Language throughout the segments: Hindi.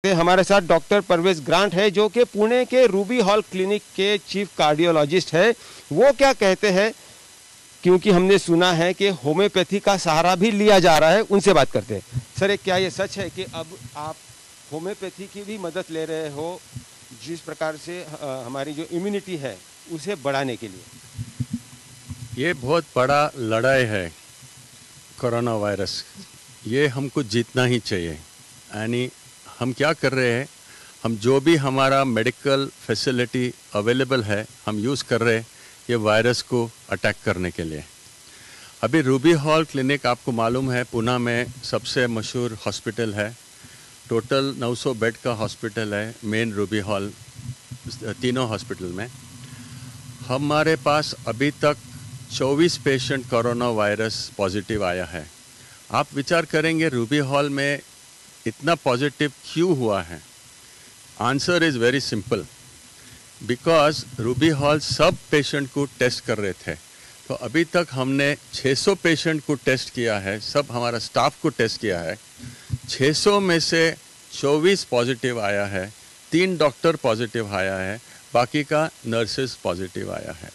हैं हमारे साथ डॉक्टर परवेज ग्रांट है, जो कि पुणे के रूबी हॉल क्लिनिक के चीफ कार्डियोलॉजिस्ट है। वो क्या कहते हैं, क्योंकि हमने सुना है कि होम्योपैथी का सहारा भी लिया जा रहा है, उनसे बात करते हैं। सर, क्या ये सच है कि अब आप होम्योपैथी की भी मदद ले रहे हो जिस प्रकार से हमारी जो इम्यूनिटी है उसे बढ़ाने के लिए? ये बहुत बड़ा लड़ाई है कोरोना वायरस, ये हमको जीतना ही चाहिए। यानी हम क्या कर रहे हैं, हम जो भी हमारा मेडिकल फैसिलिटी अवेलेबल है हम यूज़ कर रहे हैं ये वायरस को अटैक करने के लिए। अभी रूबी हॉल क्लिनिक आपको मालूम है पुणे में सबसे मशहूर हॉस्पिटल है। टोटल 900 बेड का हॉस्पिटल है मेन रूबी हॉल, तीनों हॉस्पिटल में। हमारे पास अभी तक 24 पेशेंट कोरोना वायरस पॉजिटिव आया है। आप विचार करेंगे रूबी हॉल में इतना पॉजिटिव क्यों हुआ है? Answer is very simple, because Ruby hall सब पेशेंट को टेस्ट कर रहे थे। तो अभी तक हमने 600 पेशेंट को टेस्ट किया है, सब हमारा स्टाफ को टेस्ट किया है। 600 में से 24 पॉजिटिव आया है, 3 डॉक्टर पॉजिटिव आया है, बाकी का नर्सेस पॉजिटिव आया है।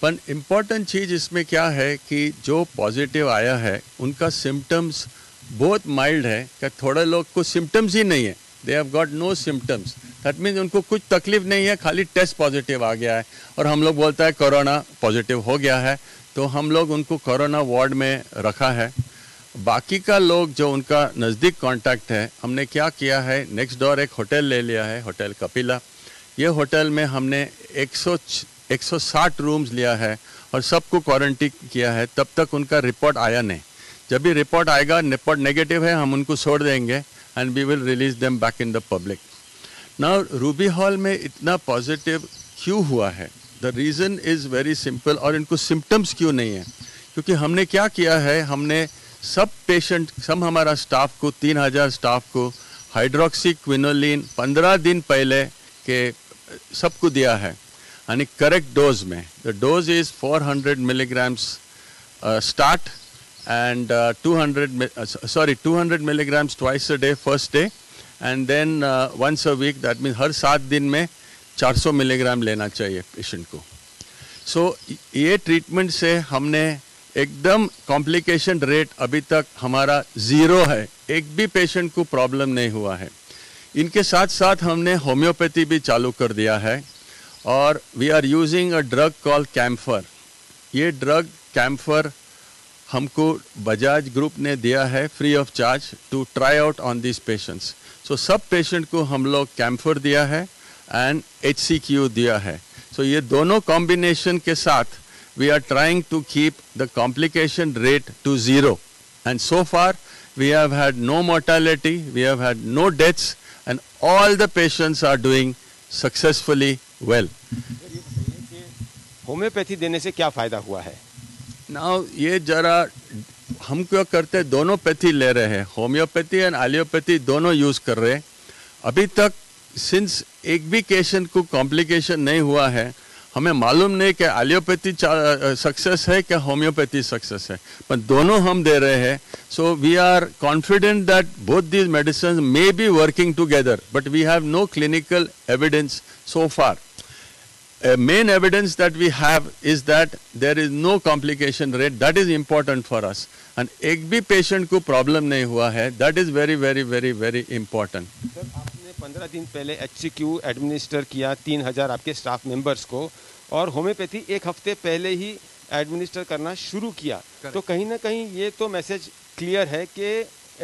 पर इम्पॉर्टेंट चीज़ इसमें क्या है कि जो पॉजिटिव आया है उनका सिम्टम्स बहुत माइल्ड है। क्या थोड़े लोग को सिम्टम्स ही नहीं है, they have got no symptoms, that means उनको कुछ तकलीफ नहीं है, खाली टेस्ट पॉजिटिव आ गया है और हम लोग बोलता है कोरोना पॉजिटिव हो गया है, तो हम लोग उनको कोरोना वार्ड में रखा है। बाकी का लोग जो उनका नज़दीक कांटेक्ट है, हमने क्या किया है, नेक्स्ट डोर एक होटल ले लिया है, होटल कपिला। ये होटल में हमने 160 रूम्स लिया है और सबको क्वारंटीन किया है। तब तक उनका रिपोर्ट आया नहीं, जब भी रिपोर्ट आएगा, रिपोर्ट नेगेटिव है, हम उनको छोड़ देंगे and we will release them back in the public. Now Ruby Hall में इतना पॉजिटिव क्यों हुआ है? The reason is very simple. और इनको सिम्टम्स क्यों नहीं है? क्योंकि हमने क्या किया है, हमने सब पेशेंट, सब हमारा स्टाफ को, 3000 स्टाफ को हाइड्रोक्सी क्विनोलिन 15 दिन पहले के सबको दिया है, यानी करेक्ट डोज में। The dose is 400 milligrams start and 200 milligrams twice a day first day and then once a week, that means हर 7 दिन में 400 मिलीग्राम लेना चाहिए पेशेंट को। सो ये ट्रीटमेंट से हमने एकदम कॉम्प्लिकेशन रेट अभी तक हमारा 0 है, एक भी पेशेंट को प्रॉब्लम नहीं हुआ है। इनके साथ साथ हमने होम्योपैथी भी चालू कर दिया है और we are using a drug call camphor. ये ड्रग कैम्फर हमको बजाज ग्रुप ने दिया है free of charge to try out on this patients. So सब पेशेंट को हम लोग कैम्फर दिया है एंड HCQ दिया है। सो ये दोनों कॉम्बिनेशन के साथ we are trying to keep the complication rate to 0 and so far we have had no mortality, we have had no deaths and all the patients are doing successfully well. Homeopathy देने से क्या फ़ायदा हुआ है? नाउ ये जरा हम क्या करते हैं, दोनों पैथी ले रहे हैं, होम्योपैथी एंड एलियोपैथी दोनों यूज़ कर रहे हैं। अभी तक सिंस एक भी पेशेंट को कॉम्प्लिकेशन नहीं हुआ है, हमें मालूम नहीं कि एलियोपैथी सक्सेस है क्या होम्योपैथी सक्सेस है, पर दोनों हम दे रहे हैं। So we are confident that both these medicine may be working together, but we have no clinical evidence so far. Main evidence that we have is that there is no complication rate. That is important for us. And एक भी patient को problem नहीं हुआ है. That is very, very, very, very important. Sir, आपने 15 दिन पहले HCQ एडमिनिस्टर किया 3000 आपके स्टाफ मेंबर्स को, और होम्योपैथी एक हफ्ते पहले ही एडमिनिस्टर करना शुरू किया। तो कहीं ना कहीं ये तो मैसेज क्लियर है कि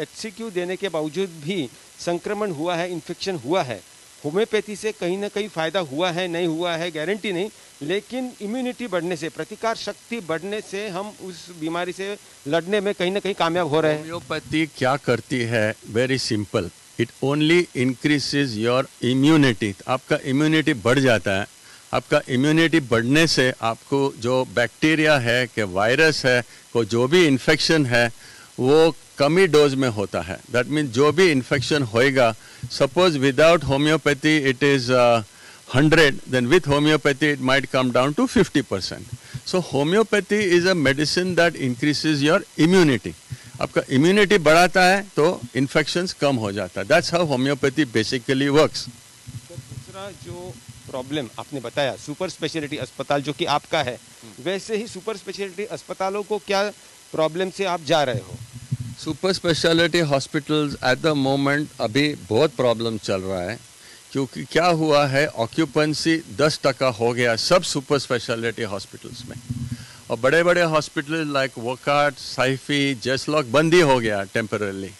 HCQ देने के बावजूद भी संक्रमण हुआ है, इन्फेक्शन हुआ है। होम्योपैथी से कहीं ना कहीं फ़ायदा हुआ है, नहीं हुआ है गारंटी नहीं, लेकिन इम्यूनिटी बढ़ने से, प्रतिकार शक्ति बढ़ने से हम उस बीमारी से लड़ने में कहीं ना कहीं कामयाब हो रहे हैं। होम्योपैथी क्या करती है? Very simple, it only increases your immunity. आपका इम्यूनिटी बढ़ जाता है। आपका इम्यूनिटी बढ़ने से आपको जो बैक्टीरिया है, कि वायरस है, को जो भी इन्फेक्शन है वो कमी डोज में होता है। दैट मीन्स जो भी इन्फेक्शन होएगा, suppose without homeopathy it is 100, then with homeopathy it might come down to 50%. So homeopathy is a medicine that increases your immunity. आपका इम्यूनिटी बढ़ाता है तो इन्फेक्शंस कम हो जाता है. That's how homeopathy basically works. दूसरा जो प्रॉब्लम आपने बताया सुपर स्पेशलिटी अस्पताल जो कि आपका है, वैसे ही सुपर स्पेशलिटी अस्पतालों को क्या प्रॉब्लम से आप जा रहे हो? Super speciality hospitals at the moment अभी बहुत प्रॉब्लम चल रहा है, क्योंकि क्या हुआ है, ऑक्यूपेंसी 10% हो गया सब सुपर स्पेशलिटी हॉस्पिटल्स में. और बड़े बड़े हॉस्पिटल लाइक वोकाट, साइफी, जैसलॉक बंद ही हो गया टेम्पररी.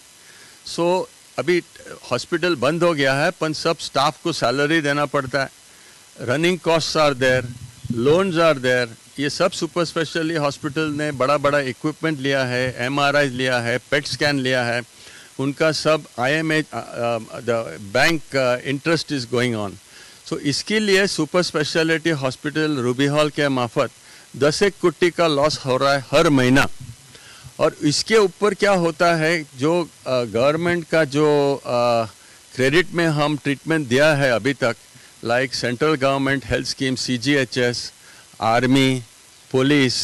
सो अभी हॉस्पिटल बंद हो गया है, पर सब स्टाफ को सैलरी देना पड़ता है. Running costs are there, loans are there. ये सब सुपर स्पेशलिटी हॉस्पिटल ने बड़ा बड़ा इक्विपमेंट लिया है, MRI लिया है, पेट स्कैन लिया है. उनका सब IMH the bank interest is going on. So इसके लिए super speciality hospital Ruby Hall के मार्फत 10 कोटी का लॉस हो रहा है हर महीना. और इसके ऊपर क्या होता है, जो गवर्नमेंट का जो क्रेडिट में हम ट्रीटमेंट दिया है अभी तक, like central government health scheme, CGHS, army, police,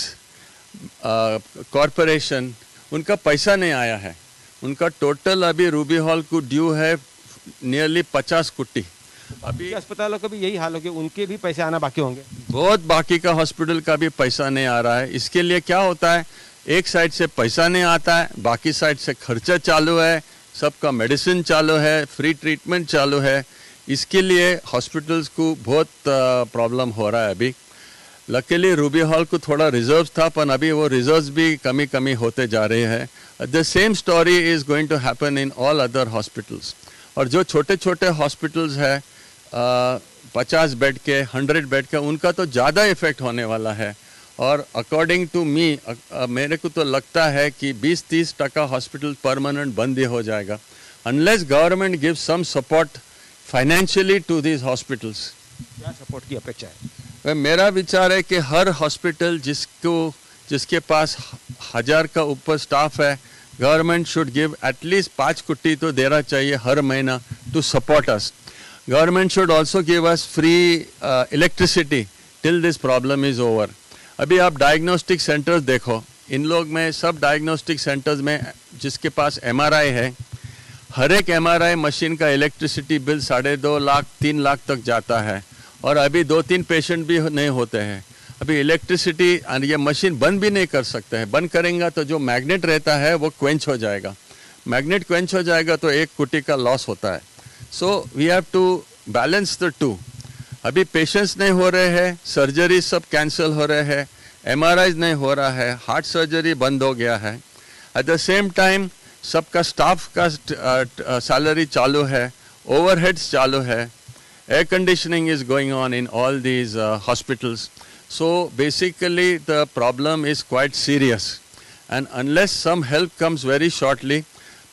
corporation, उनका पैसा नहीं आया है. उनका टोटल अभी रूबी हॉल को ड्यू है नियरली 50 कोटी. अभी अस्पतालों का भी यही हाल हो गया, उनके भी पैसे आना बाकी होंगे. बहुत बाकी का हॉस्पिटल का भी पैसा नहीं आ रहा है. इसके लिए क्या होता है, एक साइड से पैसा नहीं आता है, बाकी साइड से खर्चा चालू है, सबका मेडिसिन चालू है, फ्री ट्रीटमेंट चालू है. इसके लिए हॉस्पिटल्स को बहुत प्रॉब्लम हो रहा है अभी. लकीली रूबी हॉल को थोड़ा रिजर्व था, पर अभी वो रिजर्व्स भी कमी होते जा रहे हैं. The same story is going to happen in all other hospitals. और जो छोटे छोटे हॉस्पिटल्स है 50 बेड के, 100 बेड के, उनका तो ज़्यादा इफेक्ट होने वाला है. और अकॉर्डिंग टू मी, मेरे को तो लगता है कि 20-30% हॉस्पिटल परमानेंट बंद ही हो जाएगा, unless government give some support financially to these hospitals. क्या सपोर्ट की अपेक्षा है? मेरा विचार है कि हर हॉस्पिटल जिसके पास 1000 का ऊपर स्टाफ है, गवर्नमेंट शुड गिव एटलीस्ट 5 कोटी तो देना चाहिए हर महीना to support us. Government should also give us free electricity till this problem is over. अभी आप डायग्नोस्टिक सेंटर्स देखो, इन लोग में सब डायग्नोस्टिक सेंटर्स में जिसके पास MRI है, हर एक MRI मशीन का इलेक्ट्रिसिटी बिल 2.5 लाख 3 लाख तक जाता है. और अभी 2-3 पेशेंट भी नहीं होते हैं. अभी इलेक्ट्रिसिटी ये मशीन बंद भी नहीं कर सकते हैं. बंद करेंगे तो जो मैग्नेट रहता है वो क्वेंच हो जाएगा. मैग्नेट क्वेंच हो जाएगा तो 1 कोटी का लॉस होता है. So we have to balance the two. अभी पेशेंट्स नहीं हो रहे हैं, सर्जरी सब कैंसिल हो रहे हैं, MRI नहीं हो रहा है, हार्ट सर्जरी बंद हो गया है. एट द सेम टाइम सबका स्टाफ का सैलरी चालू है, ओवरहेड्स चालू है, air conditioning is going on in all these hospitals. So basically the problem is quite serious, and unless some help comes very shortly,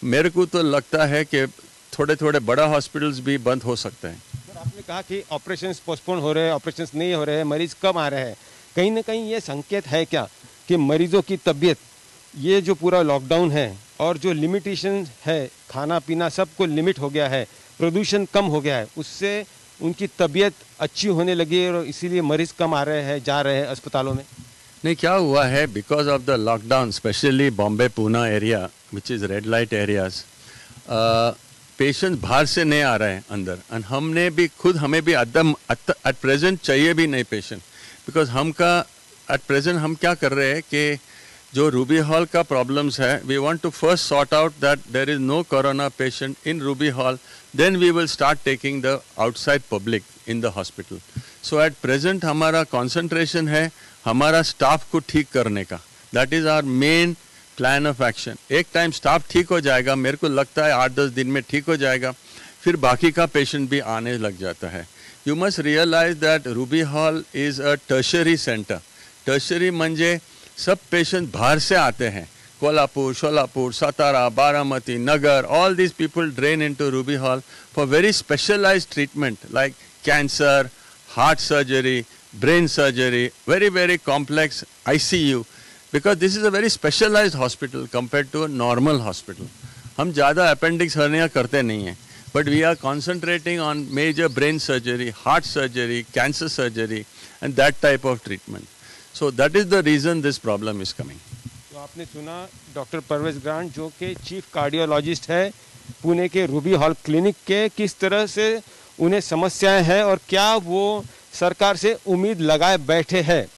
मेरे को तो लगता है कि थोड़े बड़ा हॉस्पिटल्स भी बंद हो सकते हैं. आपने कहा कि ऑपरेशंस पोस्टपोन हो रहे हैं, ऑपरेशंस नहीं हो रहे हैं, मरीज कम आ रहे हैं. कहीं ना कहीं ये संकेत है क्या कि मरीजों की तबीयत, ये जो पूरा लॉकडाउन है और जो लिमिटेशन है, खाना पीना सबको लिमिट हो गया है, प्रदूषण कम हो गया है, उससे उनकी तबीयत अच्छी होने लगी है और इसीलिए मरीज कम आ रहे हैं, जा रहे हैं अस्पतालों में? नहीं, क्या हुआ है, because of the lockdown, specially Bombay Poona area which is red light areas, patients बाहर से नहीं आ रहे हैं अंदर. एंड हमें भी एट प्रेजेंट चाहिए भी नहीं पेशेंट, बिकॉज एट प्रेजेंट हम क्या कर रहे हैं कि जो रूबी हॉल का प्रॉब्लम्स है, we want to first sort out that there is no corona patient in Ruby Hall, then we will start taking the outside public in the hospital. So at present हमारा कॉन्सेंट्रेशन है हमारा स्टाफ को ठीक करने का. That is our main plan of action. एक टाइम स्टाफ ठीक हो जाएगा, मेरे को लगता है 8-10 दिन में ठीक हो जाएगा, फिर बाकी का पेशेंट भी आने लग जाता है. You must realise that Ruby Hall is a tertiary centre. Tertiary म्हणजे सब पेशेंट बाहर से आते हैं, कोल्हापुर, शोलापुर, सतारा, बारामती, नगर, all these people drain into Ruby Hall for very specialized treatment like cancer, heart surgery, brain surgery, very complex ICU, because this is a very specialized hospital compared to a normal hospital. हम ज़्यादा appendix hernia करते नहीं हैं, but we are concentrating on major brain surgery, heart surgery, cancer surgery and that type of treatment. So that is the reason this problem is coming. तो तो आपने सुना डॉक्टर परवेज ग्रांट जो कि चीफ कार्डियोलॉजिस्ट है पुणे के रूबी हॉल क्लिनिक के, किस तरह से उन्हें समस्याएं हैं और क्या वो सरकार से उम्मीद लगाए बैठे हैं।